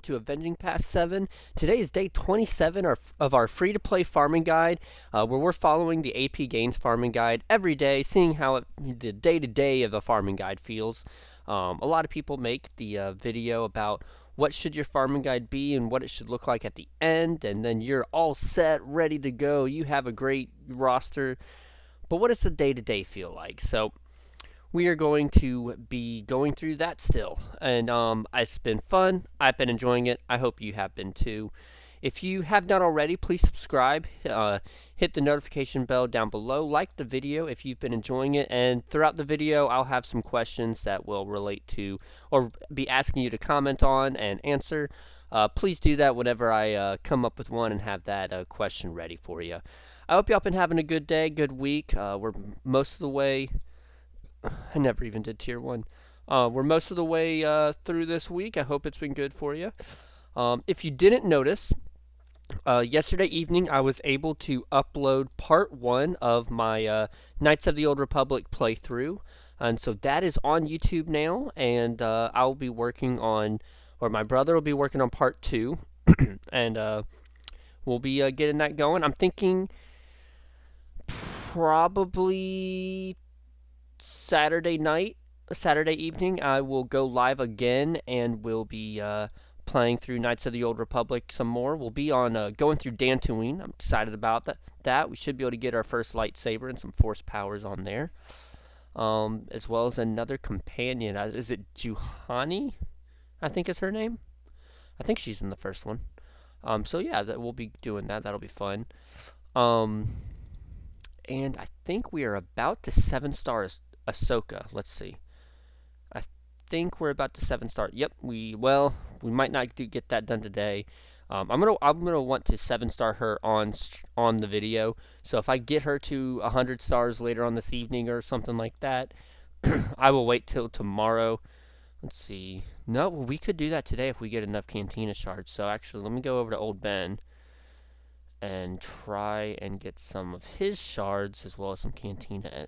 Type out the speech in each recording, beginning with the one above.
To Avenging Past 7. Today is day 27 of our free-to-play farming guide, where we're following the APGains farming guide every day, seeing how the day-to-day of a farming guide feels. A lot of people make the video about what should your farming guide be and what it should look like at the end, and then you're all set, ready to go. You have a great roster, but what does the day-to-day feel like? So we are going to be going through that still. And it's been fun. I've been enjoying it. I hope you have been too. If you have not already, please subscribe. Hit the notification bell down below. Like the video if you've been enjoying it. And throughout the video, I'll have some questions that will relate to or be asking you to comment on and answer. Please do that whenever I come up with one and have that question ready for you. I hope y'all been having a good day, good week. We're most of the way I never even did tier 1. We're most of the way through this week. I hope it's been good for you. If you didn't notice, yesterday evening I was able to upload part 1 of my Knights of the Old Republic playthrough. And so that is on YouTube now, and I'll be working on, or my brother will be working on part 2, and we'll be getting that going. I'm thinking probably Saturday evening, I will go live again and we'll be playing through Knights of the Old Republic some more. We'll be on going through Dantooine. I'm excited about that. We should be able to get our first lightsaber and some force powers on there. As well as another companion. Is it Juhani? I think is her name. I think she's in the first one. So yeah, we'll be doing that. That'll be fun. And I think we are about to 7-star Ahsoka. Let's see. I think we're about to 7-star. Yep, we might not get that done today. I'm gonna want to 7-star her on the video. So if I get her to 100 stars later on this evening or something like that, I will wait till tomorrow. Let's see. No, we could do that today if we get enough Cantina shards. So actually, let me go over to Old Ben and try and get some of his shards as well as some Cantina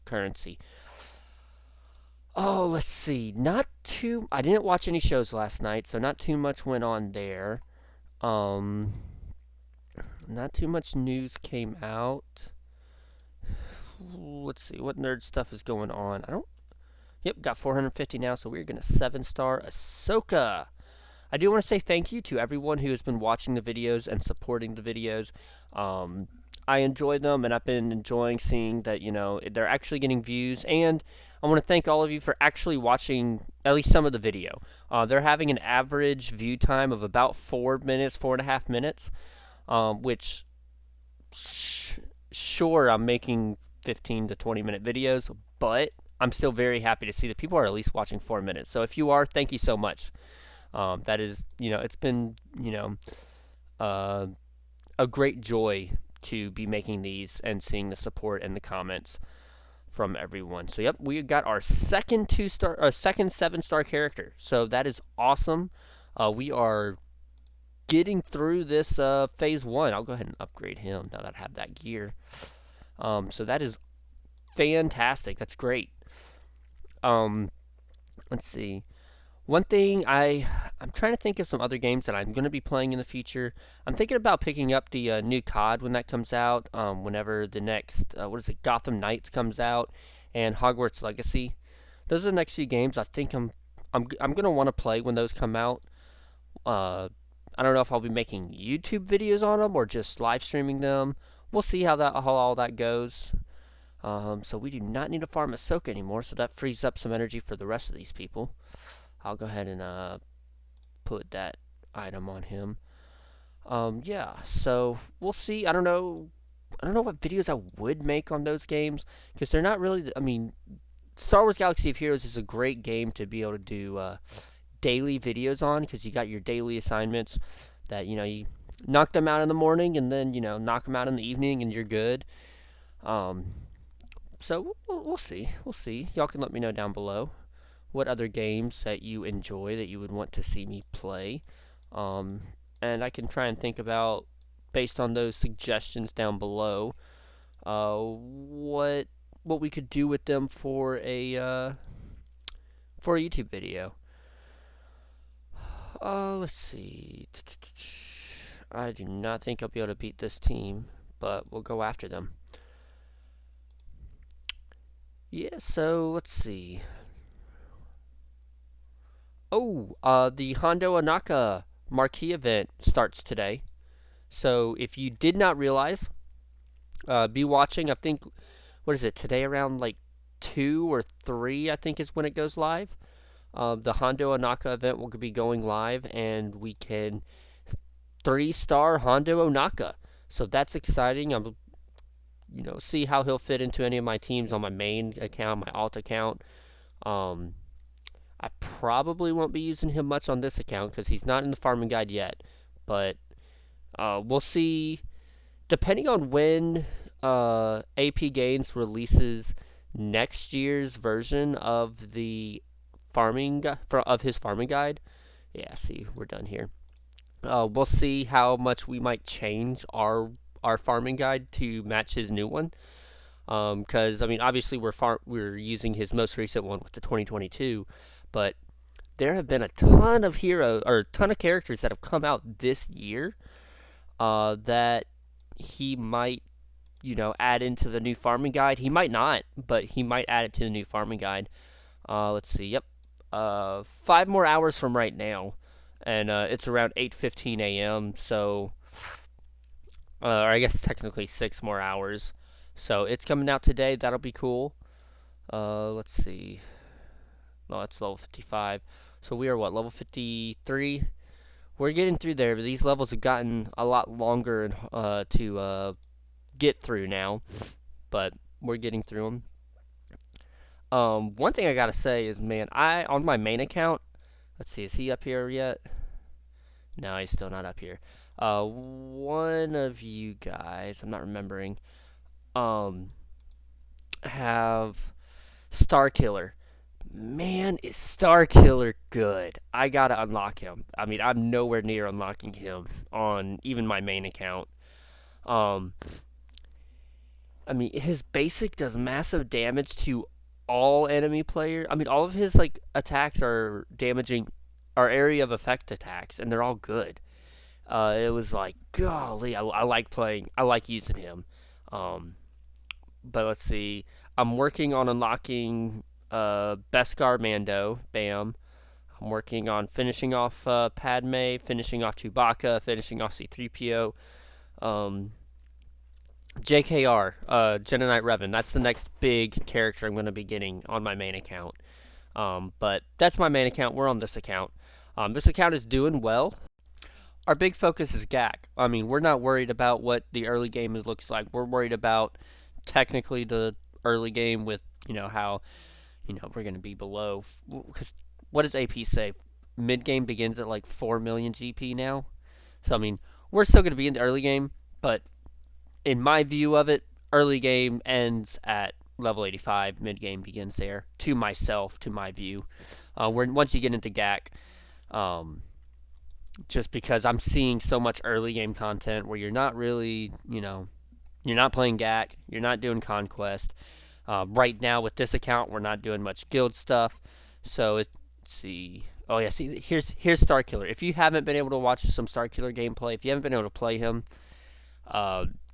currency. Oh, let's see. I didn't watch any shows last night, so not too much went on there. Not too much news came out. Let's see what nerd stuff is going on. Yep, got 450 now, so we're gonna 7-star Ahsoka. I do want to say thank you to everyone who has been watching the videos and supporting the videos. I enjoy them, and I've been enjoying seeing that, they're actually getting views. And I want to thank all of you for actually watching at least some of the video. They're having an average view time of about 4 minutes, 4.5 minutes, which, sure, I'm making 15 to 20 minute videos, but I'm still very happy to see that people are at least watching 4 minutes. So if you are, thank you so much. That is, it's been, a great joy to be making these and seeing the support and the comments from everyone. So yep, we got our second 7-star character. So that is awesome. We are getting through this phase 1. I'll go ahead and upgrade him now that I have that gear. So that is fantastic. That's great. Let's see. One thing I'm trying to think of some other games that I'm going to be playing in the future. I'm thinking about picking up the new COD when that comes out. Whenever the next Gotham Knights comes out, and Hogwarts Legacy. Those are the next few games I think I'm going to want to play when those come out. I don't know if I'll be making YouTube videos on them or just live streaming them. We'll see how all that goes. So we do not need to farm Ahsoka anymore, so that frees up some energy for the rest of these people. I'll go ahead and put that item on him. Yeah, so we'll see. I don't know what videos I would make on those games, because they're not really, Star Wars Galaxy of Heroes is a great game to be able to do daily videos on, because you got your daily assignments that, you knock them out in the morning, and then, knock them out in the evening, and you're good. So we'll see. We'll see. Y'all can let me know down below what other games that you enjoy that you would want to see me play. And I can try and think about, based on those suggestions down below, what we could do with them for a YouTube video. Let's see. I do not think I'll be able to beat this team, but we'll go after them. Yeah, so let's see. Oh, the Hondo Anaka marquee event starts today. So if you did not realize, be watching. I think, what is it, today around like 2 or 3, I think is when it goes live. The Hondo Anaka event will be going live, and we can 3-star Hondo Onaka. So that's exciting. I'm, see how he'll fit into any of my teams on my main account, my alt account. I probably won't be using him much on this account because he's not in the farming guide yet. But we'll see. Depending on when APGains releases next year's version of the of his farming guide. Yeah, see, we're done here. We'll see how much we might change our farming guide to match his new one. Because I mean, obviously we're using his most recent one with the 2022, but there have been a ton of characters that have come out this year that he might, add into the new farming guide. He might not, but he might add it to the new farming guide. Let's see. Yep. 5 more hours from right now, and it's around 8:15 a.m. So, or I guess technically 6 more hours. So it's coming out today. That'll be cool. Let's see. No, it's level 55. So we are what, level 53? We're getting through there, but these levels have gotten a lot longer to get through now. But we're getting through them. One thing I gotta say is, man, on my main account, let's see, is he up here yet? No, he's still not up here. One of you guys, I'm not remembering, have Starkiller. Man, is Starkiller good. I gotta unlock him. I mean, I'm nowhere near unlocking him on even my main account. I mean, his basic does massive damage to all enemy players. I mean, all of his attacks are damaging our area of effect attacks, and they're all good. It was like, golly, I like using him. But let's see. I'm working on unlocking Beskar Mando. Bam. I'm working on finishing off Padme, finishing off Chewbacca, finishing off C-3PO. JKR, Jedi Revan. That's the next big character I'm going to be getting on my main account. But that's my main account. We're on this account. This account is doing well. Our big focus is GAC. I mean, we're not worried about what the early game looks like. We're worried about technically the early game with, how, we're going to be below. Because what does AP say? Mid game begins at like 4 million GP now. So, I mean, we're still going to be in the early game, but in my view of it, early game ends at level 85. Mid game begins there. To my view. Once you get into GAC, just because I'm seeing so much early game content where you're not really, you're not playing GAC, you're not doing Conquest. Right now with this account, we're not doing much guild stuff. So let's see. Oh yeah, see, here's Starkiller. If you haven't been able to watch some Starkiller gameplay, if you haven't been able to play him,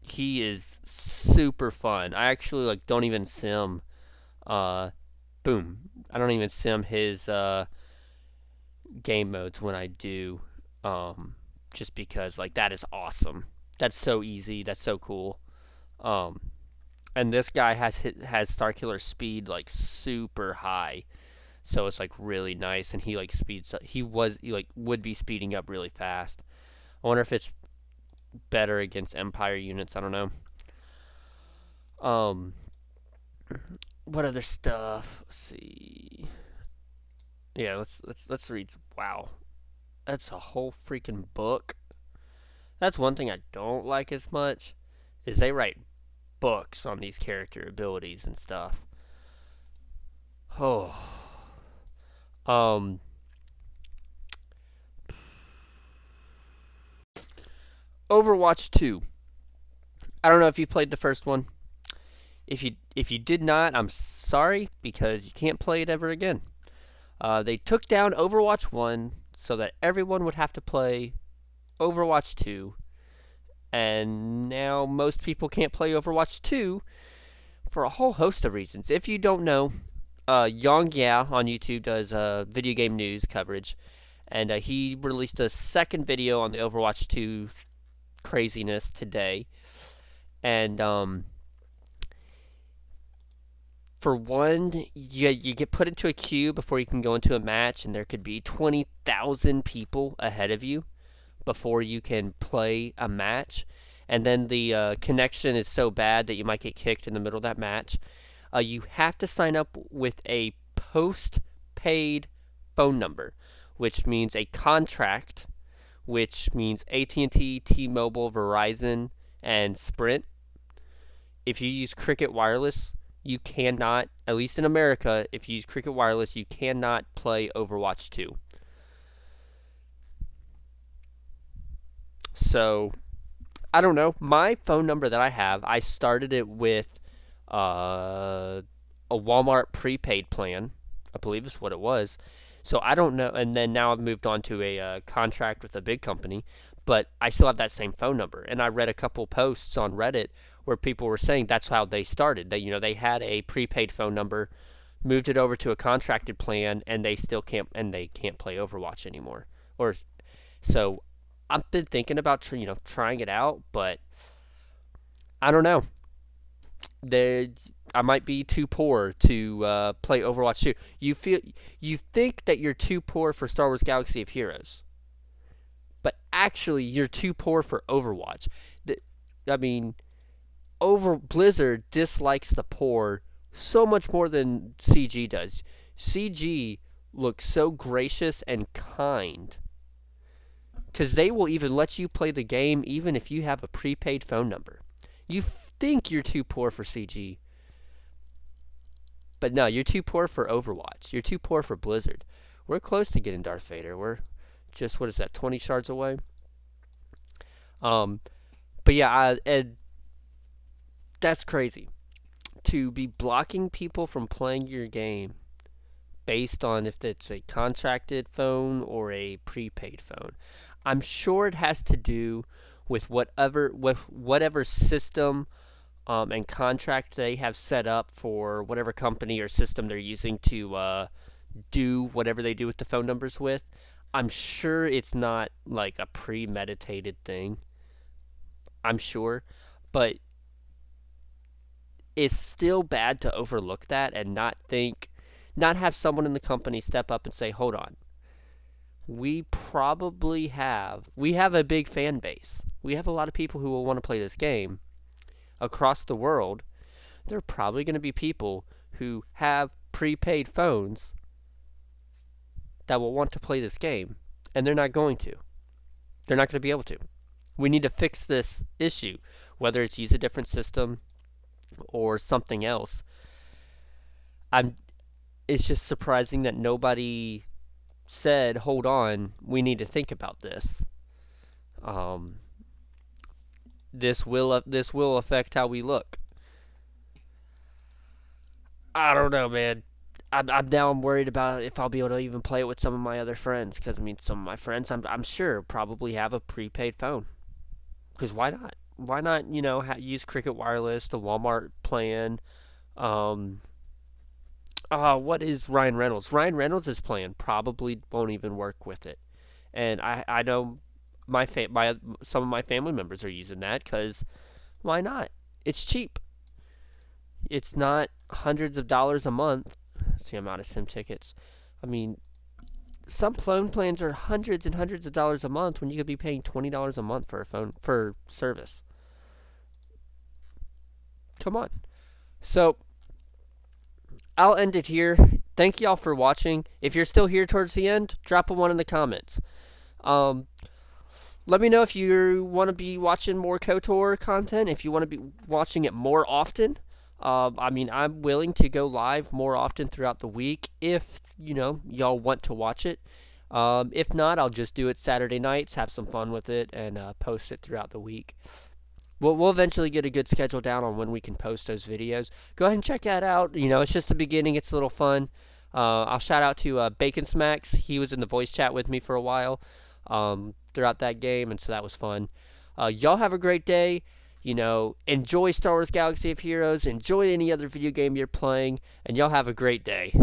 he is super fun. I actually don't even sim. Boom. I don't even sim his game modes when I do. Just because that is awesome. That's so easy. That's so cool. And this guy has Starkiller speed super high, so it's really nice. And he speeds up. He would be speeding up really fast. I wonder if it's better against Empire units. I don't know. What other stuff? Let's see. Yeah, let's read. Wow. That's a whole freaking book. That's one thing I don't like as much, is they write books on these character abilities and stuff. Oh. Overwatch 2. I don't know if you played the first one. If you did not, I'm sorry, because you can't play it ever again. They took down Overwatch 1 so that everyone would have to play Overwatch 2. And now most people can't play Overwatch 2 for a whole host of reasons. If you don't know, Yong Ya on YouTube does video game news coverage, and he released a second video on the Overwatch 2 craziness today. And for one, you get put into a queue before you can go into a match, and there could be 20,000 people ahead of you before you can play a match. And then the connection is so bad that you might get kicked in the middle of that match. You have to sign up with a post-paid phone number, which means a contract, which means AT&T, T-Mobile, Verizon, and Sprint. If you use Cricket Wireless, you cannot, at least in America, if you use Cricket Wireless, you cannot play Overwatch 2. So, I don't know. My phone number that I have, I started it with a Walmart prepaid plan. I believe is what it was. So, I don't know. And then now I've moved on to a contract with a big company. But I still have that same phone number. And I read a couple posts on Reddit where people were saying that's how they started. They had a prepaid phone number, moved it over to a contracted plan, and they still can't play Overwatch anymore. So I've been thinking about trying it out, but I don't know. I might be too poor to play Overwatch 2. You think that you're too poor for Star Wars Galaxy of Heroes, but actually you're too poor for Overwatch. Blizzard dislikes the poor so much more than CG does. CG looks so gracious and kind, because they will even let you play the game even if you have a prepaid phone number. You think you're too poor for CG, but no, you're too poor for Overwatch. You're too poor for Blizzard. We're close to getting Darth Vader. We're just, 20 shards away? But yeah, that's crazy. To be blocking people from playing your game based on if it's a contracted phone or a prepaid phone. I'm sure it has to do with whatever system and contract they have set up for whatever company or system they're using to do whatever they do with the phone numbers with. I'm sure it's not like a premeditated thing. I'm sure. But it's still bad to overlook that and not have someone in the company step up and say, hold on. We have a big fan base. We have a lot of people who will want to play this game across the world. There are probably going to be people who have prepaid phones that will want to play this game, and they're not going to. They're not going to be able to. We need to fix this issue, whether it's use a different system or something else. It's just surprising that nobody said, hold on, we need to think about this. This will affect how we look. I don't know, man. I'm worried about if I'll be able to even play it with some of my other friends, because some of my friends I'm sure probably have a prepaid phone. Because why not? Why not, use Cricket Wireless, the Walmart plan? What is Ryan Reynolds? Ryan Reynolds' plan probably won't even work with it. And I know some of my family members are using that, because why not? It's cheap. It's not hundreds of dollars a month. See, I'm out of SIM tickets. Some phone plans are hundreds and hundreds of dollars a month when you could be paying $20 a month for a phone for service. Come on. So I'll end it here. Thank y'all for watching. If you're still here towards the end, drop a 1 in the comments. Let me know if you want to be watching more KOTOR content, if you want to be watching it more often. I'm willing to go live more often throughout the week if, y'all want to watch it. If not, I'll just do it Saturday nights, have some fun with it, and post it throughout the week. We'll eventually get a good schedule down on when we can post those videos. Go ahead and check that out. It's just the beginning. It's a little fun. I'll shout out to Bacon Smacks. He was in the voice chat with me for a while throughout that game, and so that was fun. Y'all have a great day. Enjoy Star Wars Galaxy of Heroes. Enjoy any other video game you're playing, and y'all have a great day.